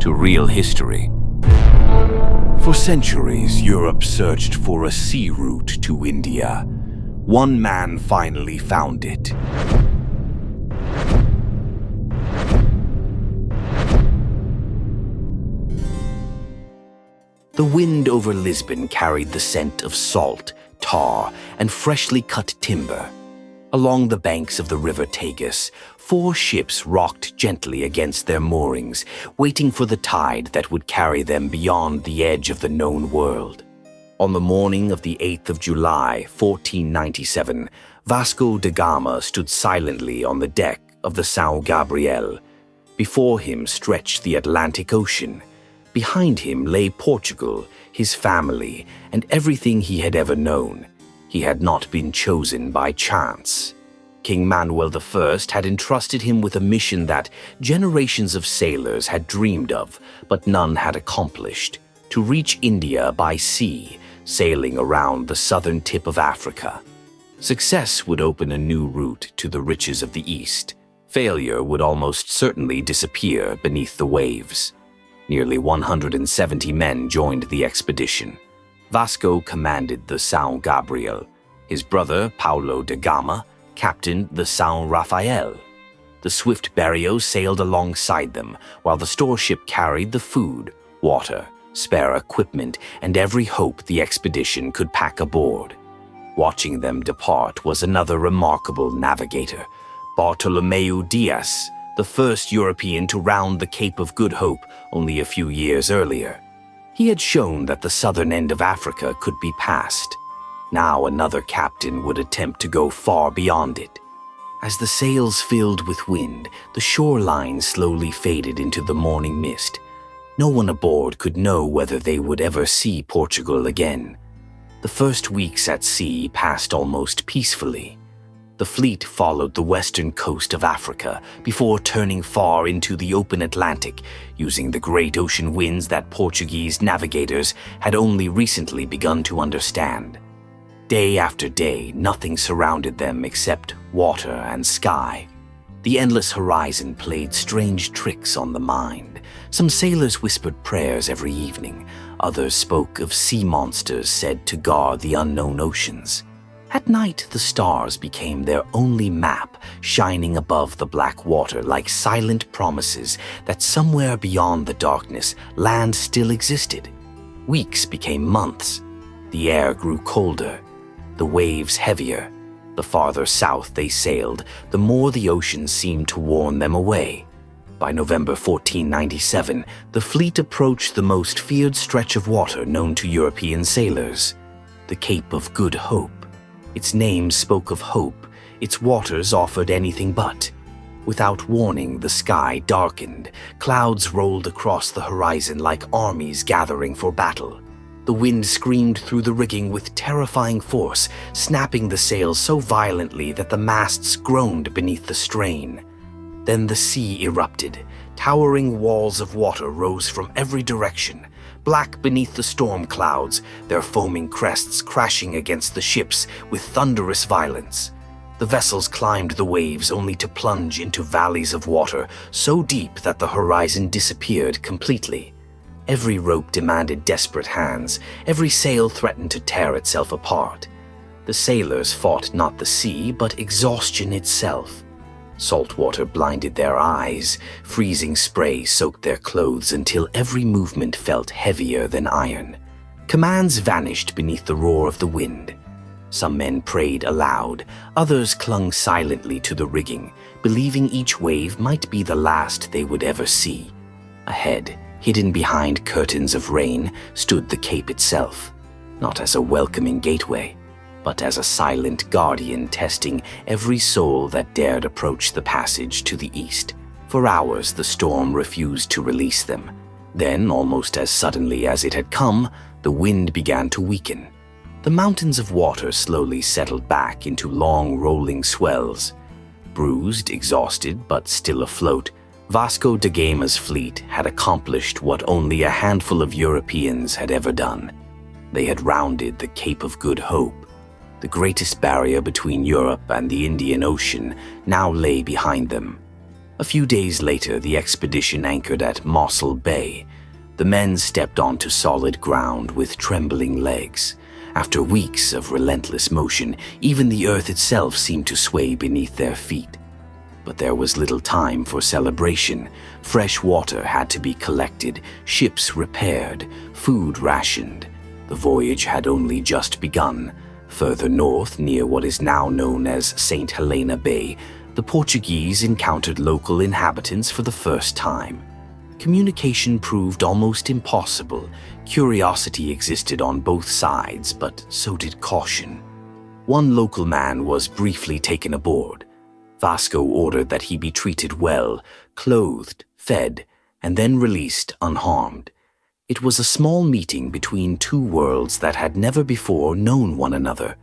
to real history. For centuries, Europe searched for a sea route to India. One man finally found it. The wind over Lisbon carried the scent of salt, tar, and freshly cut timber. Along the banks of the river Tagus, 4 ships rocked gently against their moorings, waiting for the tide that would carry them beyond the edge of the known world. On the morning of the 8th of July, 1497, Vasco da Gama stood silently on the deck of the São Gabriel. Before him stretched the Atlantic Ocean. Behind him lay Portugal, his family, and everything he had ever known. He had not been chosen by chance. King Manuel I had entrusted him with a mission that generations of sailors had dreamed of, but none had accomplished: to reach India by sea, sailing around the southern tip of Africa. Success would open a new route to the riches of the East. Failure would almost certainly disappear beneath the waves. Nearly 170 men joined the expedition. Vasco commanded the São Gabriel. His brother, Paulo da Gama, captained the São Rafael. The swift Berrio sailed alongside them, while the store ship carried the food, water, spare equipment, and every hope the expedition could pack aboard. Watching them depart was another remarkable navigator, Bartolomeu Dias, the first European to round the Cape of Good Hope only a few years earlier. He had shown that the southern end of Africa could be passed. Now another captain would attempt to go far beyond it. As the sails filled with wind, the shoreline slowly faded into the morning mist. No one aboard could know whether they would ever see Portugal again. The first weeks at sea passed almost peacefully. The fleet followed the western coast of Africa before turning far into the open Atlantic, using the great ocean winds that Portuguese navigators had only recently begun to understand. Day after day, nothing surrounded them except water and sky. The endless horizon played strange tricks on the mind. Some sailors whispered prayers every evening. Others spoke of sea monsters said to guard the unknown oceans. At night, the stars became their only map, shining above the black water like silent promises that somewhere beyond the darkness, land still existed. Weeks became months. The air grew colder, the waves heavier. The farther south they sailed, the more the ocean seemed to warn them away. By November 1497, the fleet approached the most feared stretch of water known to European sailors, the Cape of Good Hope. Its name spoke of hope, its waters offered anything but. Without warning, the sky darkened. Clouds rolled across the horizon like armies gathering for battle. The wind screamed through the rigging with terrifying force, snapping the sails so violently that the masts groaned beneath the strain. Then the sea erupted. Towering walls of water rose from every direction. Black beneath the storm clouds, their foaming crests crashing against the ships with thunderous violence. The vessels climbed the waves only to plunge into valleys of water so deep that the horizon disappeared completely. Every rope demanded desperate hands, every sail threatened to tear itself apart. The sailors fought not the sea, but exhaustion itself. Salt water blinded their eyes, freezing spray soaked their clothes until every movement felt heavier than iron. Commands vanished beneath the roar of the wind. Some men prayed aloud, others clung silently to the rigging, believing each wave might be the last they would ever see. Ahead, hidden behind curtains of rain, stood the cape itself, not as a welcoming gateway, but as a silent guardian testing every soul that dared approach the passage to the east. For hours, the storm refused to release them. Then, almost as suddenly as it had come, the wind began to weaken. The mountains of water slowly settled back into long, rolling swells. Bruised, exhausted, but still afloat, Vasco da Gama's fleet had accomplished what only a handful of Europeans had ever done. They had rounded the Cape of Good Hope. The greatest barrier between Europe and the Indian Ocean now lay behind them. A few days later, the expedition anchored at Mossel Bay. The men stepped onto solid ground with trembling legs. After weeks of relentless motion, even the earth itself seemed to sway beneath their feet. But there was little time for celebration. Fresh water had to be collected, ships repaired, food rationed. The voyage had only just begun. Further north, near what is now known as St. Helena Bay, the Portuguese encountered local inhabitants for the first time. Communication proved almost impossible. Curiosity existed on both sides, but so did caution. One local man was briefly taken aboard. Vasco ordered that he be treated well, clothed, fed, and then released unharmed. It was a small meeting between two worlds that had never before known one another.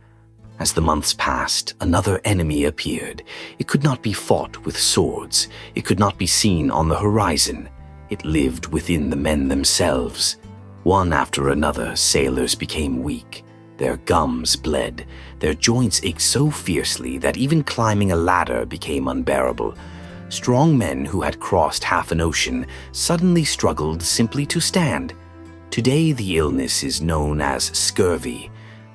As the months passed, another enemy appeared. It could not be fought with swords. It could not be seen on the horizon. It lived within the men themselves. One after another, sailors became weak. Their gums bled. Their joints ached so fiercely that even climbing a ladder became unbearable. Strong men who had crossed half an ocean suddenly struggled simply to stand. Today, the illness is known as scurvy.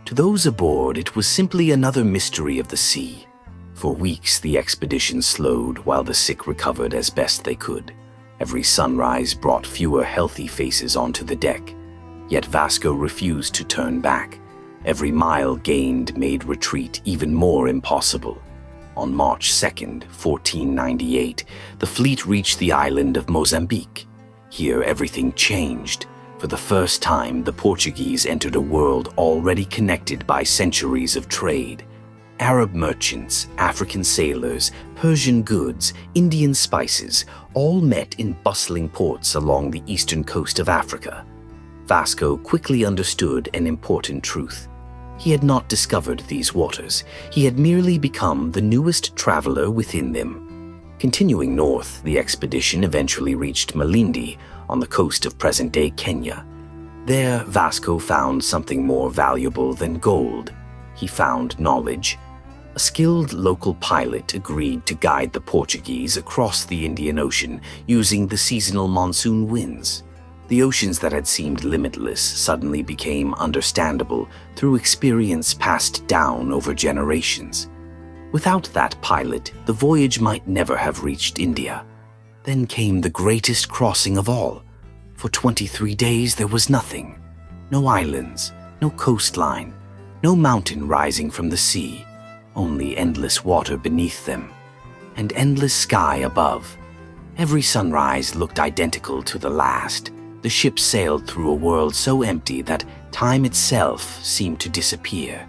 To those aboard, it was simply another mystery of the sea. For weeks, the expedition slowed while the sick recovered as best they could. Every sunrise brought fewer healthy faces onto the deck. Yet Vasco refused to turn back. Every mile gained made retreat even more impossible. On March 2nd, 1498, the fleet reached the island of Mozambique. Here, everything changed. For the first time, the Portuguese entered a world already connected by centuries of trade. Arab merchants, African sailors, Persian goods, Indian spices, all met in bustling ports along the eastern coast of Africa. Vasco quickly understood an important truth. He had not discovered these waters. He had merely become the newest traveler within them. Continuing north, the expedition eventually reached Malindi, on the coast of present-day Kenya. There, Vasco found something more valuable than gold. He found knowledge. A skilled local pilot agreed to guide the Portuguese across the Indian Ocean using the seasonal monsoon winds. The oceans that had seemed limitless suddenly became understandable through experience passed down over generations. Without that pilot, the voyage might never have reached India. Then came the greatest crossing of all. For 23 days there was nothing. No islands, no coastline, no mountain rising from the sea, only endless water beneath them, and endless sky above. Every sunrise looked identical to the last. The ship sailed through a world so empty that time itself seemed to disappear.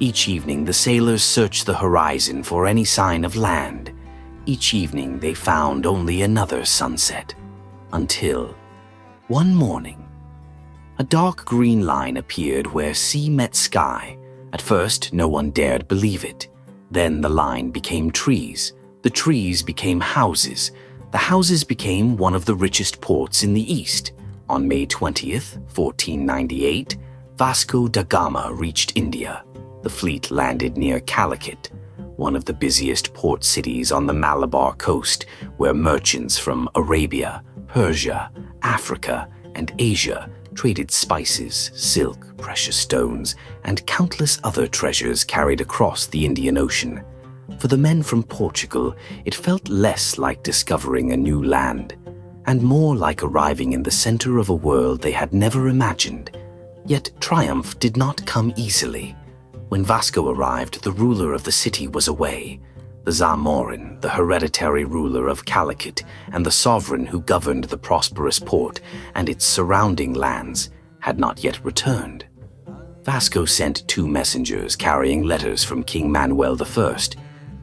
Each evening the sailors searched the horizon for any sign of land. Each evening they found only another sunset. Until one morning, a dark green line appeared where sea met sky. At first, no one dared believe it. Then the line became trees. The trees became houses. The houses became one of the richest ports in the east. On May 20th, 1498, Vasco da Gama reached India. The fleet landed near Calicut, one of the busiest port cities on the Malabar coast, where merchants from Arabia, Persia, Africa, and Asia traded spices, silk, precious stones, and countless other treasures carried across the Indian Ocean. For the men from Portugal, it felt less like discovering a new land, and more like arriving in the center of a world they had never imagined. Yet triumph did not come easily. When Vasco arrived, the ruler of the city was away. The Zamorin, the hereditary ruler of Calicut, and the sovereign who governed the prosperous port and its surrounding lands, had not yet returned. Vasco sent 2 messengers carrying letters from King Manuel I.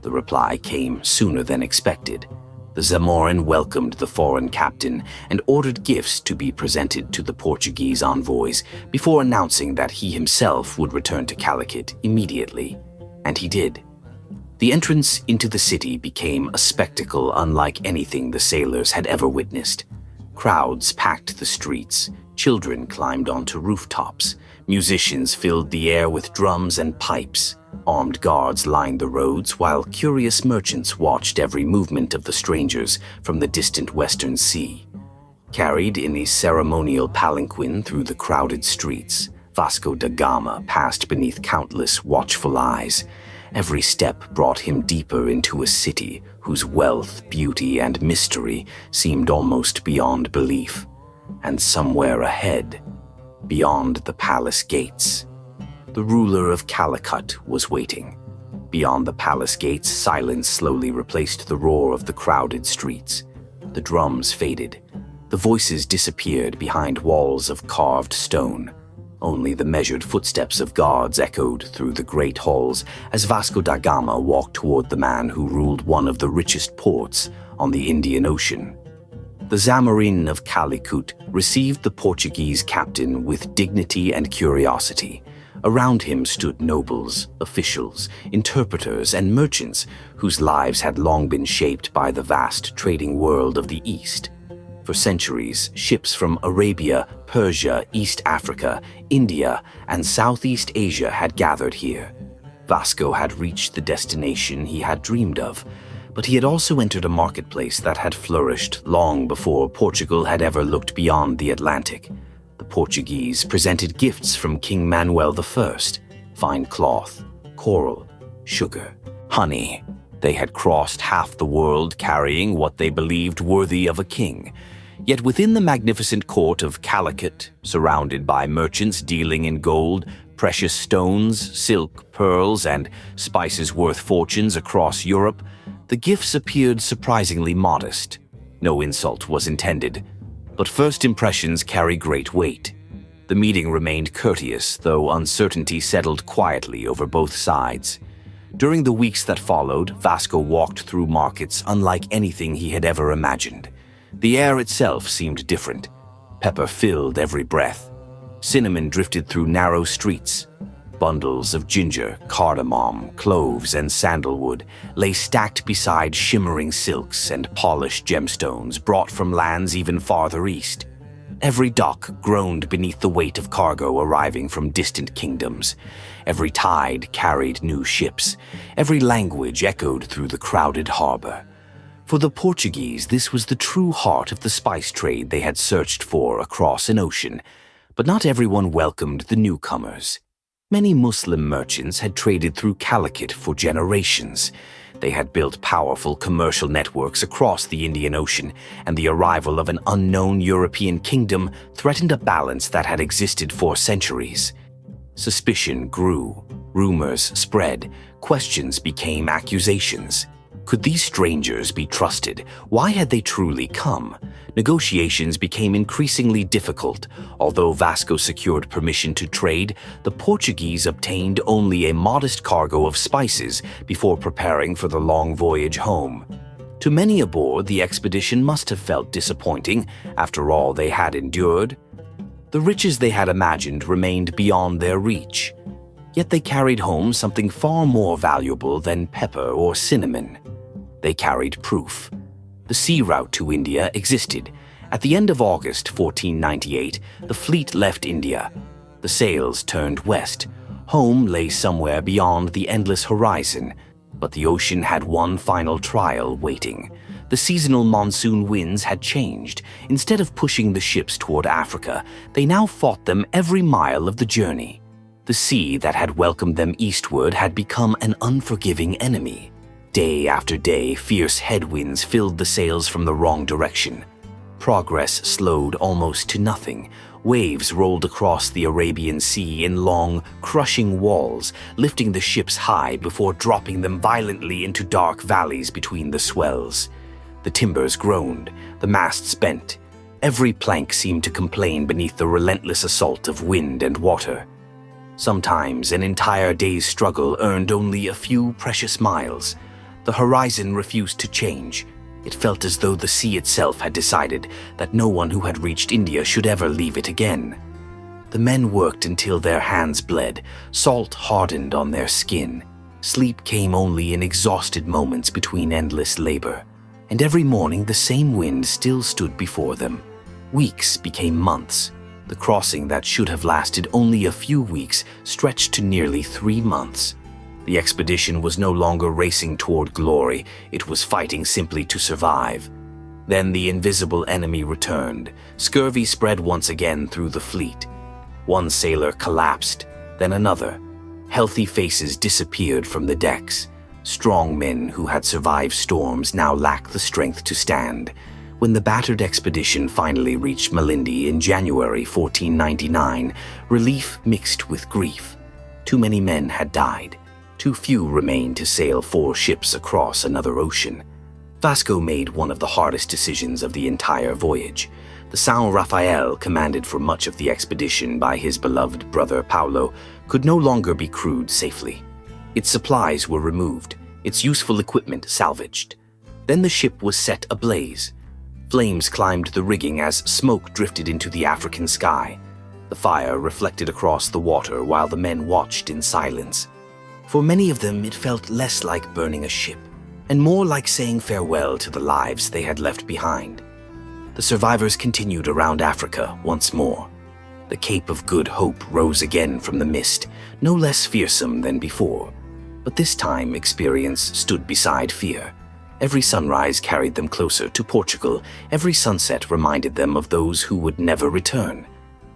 The reply came sooner than expected. The Zamorin welcomed the foreign captain and ordered gifts to be presented to the Portuguese envoys before announcing that he himself would return to Calicut immediately. And he did. The entrance into the city became a spectacle unlike anything the sailors had ever witnessed. Crowds packed the streets, children climbed onto rooftops, musicians filled the air with drums and pipes. Armed guards lined the roads while curious merchants watched every movement of the strangers from the distant western sea. Carried in a ceremonial palanquin through the crowded streets, Vasco da Gama passed beneath countless watchful eyes. Every step brought him deeper into a city whose wealth, beauty, and mystery seemed almost beyond belief. And somewhere ahead, beyond the palace gates, the ruler of Calicut was waiting. Beyond the palace gates, silence slowly replaced the roar of the crowded streets. The drums faded. The voices disappeared behind walls of carved stone. Only the measured footsteps of guards echoed through the great halls as Vasco da Gama walked toward the man who ruled one of the richest ports on the Indian Ocean. The Zamarin of Calicut received the Portuguese captain with dignity and curiosity. Around him stood nobles, officials, interpreters, and merchants whose lives had long been shaped by the vast trading world of the East. For centuries, ships from Arabia, Persia, East Africa, India, and Southeast Asia had gathered here. Vasco had reached the destination he had dreamed of, but he had also entered a marketplace that had flourished long before Portugal had ever looked beyond the Atlantic. The Portuguese presented gifts from King Manuel I, fine cloth, coral, sugar, honey. They had crossed half the world carrying what they believed worthy of a king. Yet within the magnificent court of Calicut, surrounded by merchants dealing in gold, precious stones, silk, pearls, and spices worth fortunes across Europe, the gifts appeared surprisingly modest. No insult was intended, but first impressions carry great weight. The meeting remained courteous, though uncertainty settled quietly over both sides. During the weeks that followed, Vasco walked through markets unlike anything he had ever imagined. The air itself seemed different. Pepper filled every breath. Cinnamon drifted through narrow streets. Bundles of ginger, cardamom, cloves, and sandalwood lay stacked beside shimmering silks and polished gemstones brought from lands even farther east. Every dock groaned beneath the weight of cargo arriving from distant kingdoms. Every tide carried new ships. Every language echoed through the crowded harbor. For the Portuguese, this was the true heart of the spice trade they had searched for across an ocean. But not everyone welcomed the newcomers. Many Muslim merchants had traded through Calicut for generations. They had built powerful commercial networks across the Indian Ocean, and the arrival of an unknown European kingdom threatened a balance that had existed for centuries. Suspicion grew, rumors spread, questions became accusations. Could these strangers be trusted? Why had they truly come? Negotiations became increasingly difficult. Although Vasco secured permission to trade, the Portuguese obtained only a modest cargo of spices before preparing for the long voyage home. To many aboard, the expedition must have felt disappointing after all they had endured. The riches they had imagined remained beyond their reach. Yet they carried home something far more valuable than pepper or cinnamon. They carried proof. The sea route to India existed. At the end of August 1498, the fleet left India. The sails turned west. Home lay somewhere beyond the endless horizon. But the ocean had one final trial waiting. The seasonal monsoon winds had changed. Instead of pushing the ships toward Africa, they now fought them every mile of the journey. The sea that had welcomed them eastward had become an unforgiving enemy. Day after day, fierce headwinds filled the sails from the wrong direction. Progress slowed almost to nothing. Waves rolled across the Arabian Sea in long, crushing walls, lifting the ships high before dropping them violently into dark valleys between the swells. The timbers groaned, the masts bent. Every plank seemed to complain beneath the relentless assault of wind and water. Sometimes an entire day's struggle earned only a few precious miles. The horizon refused to change. It felt as though the sea itself had decided that no one who had reached India should ever leave it again. The men worked until their hands bled, salt hardened on their skin. Sleep came only in exhausted moments between endless labor. And every morning the same wind still stood before them. Weeks became months. The crossing that should have lasted only a few weeks stretched to nearly 3 months. The expedition was no longer racing toward glory, it was fighting simply to survive. Then the invisible enemy returned. Scurvy spread once again through the fleet. One sailor collapsed, then another. Healthy faces disappeared from the decks. Strong men who had survived storms now lacked the strength to stand. When the battered expedition finally reached Malindi in January 1499, relief mixed with grief. Too many men had died. Too few remained to sail 4 ships across another ocean. Vasco made one of the hardest decisions of the entire voyage. The São Rafael, commanded for much of the expedition by his beloved brother Paulo, could no longer be crewed safely. Its supplies were removed, its useful equipment salvaged. Then the ship was set ablaze. Flames climbed the rigging as smoke drifted into the African sky. The fire reflected across the water while the men watched in silence. For many of them, it felt less like burning a ship, and more like saying farewell to the lives they had left behind. The survivors continued around Africa once more. The Cape of Good Hope rose again from the mist, no less fearsome than before. But this time, experience stood beside fear. Every sunrise carried them closer to Portugal. Every sunset reminded them of those who would never return.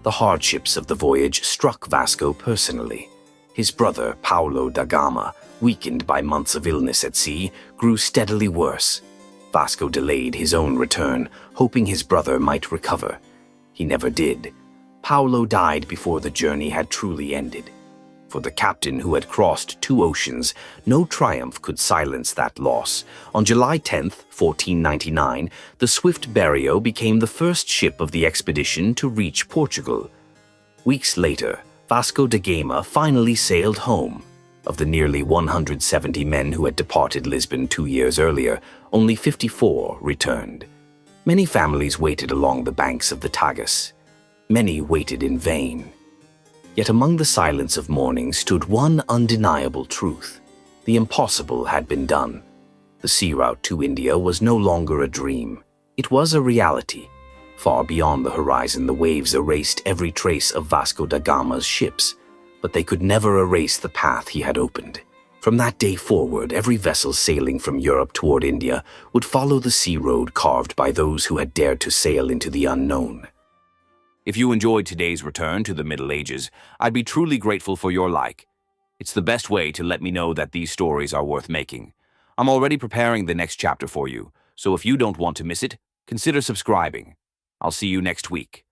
The hardships of the voyage struck Vasco personally. His brother, Paulo da Gama, weakened by months of illness at sea, grew steadily worse. Vasco delayed his own return, hoping his brother might recover. He never did. Paulo died before the journey had truly ended. For the captain who had crossed 2 oceans, no triumph could silence that loss. On July 10th, 1499, the swift Berrio became the first ship of the expedition to reach Portugal. Weeks later, Vasco da Gama finally sailed home. Of the nearly 170 men who had departed Lisbon 2 years earlier, only 54 returned. Many families waited along the banks of the Tagus. Many waited in vain. Yet among the silence of mourning stood one undeniable truth. The impossible had been done. The sea route to India was no longer a dream. It was a reality. Far beyond the horizon, the waves erased every trace of Vasco da Gama's ships, but they could never erase the path he had opened. From that day forward, every vessel sailing from Europe toward India would follow the sea road carved by those who had dared to sail into the unknown. If you enjoyed today's return to the Middle Ages, I'd be truly grateful for your like. It's the best way to let me know that these stories are worth making. I'm already preparing the next chapter for you, so if you don't want to miss it, consider subscribing. I'll see you next week.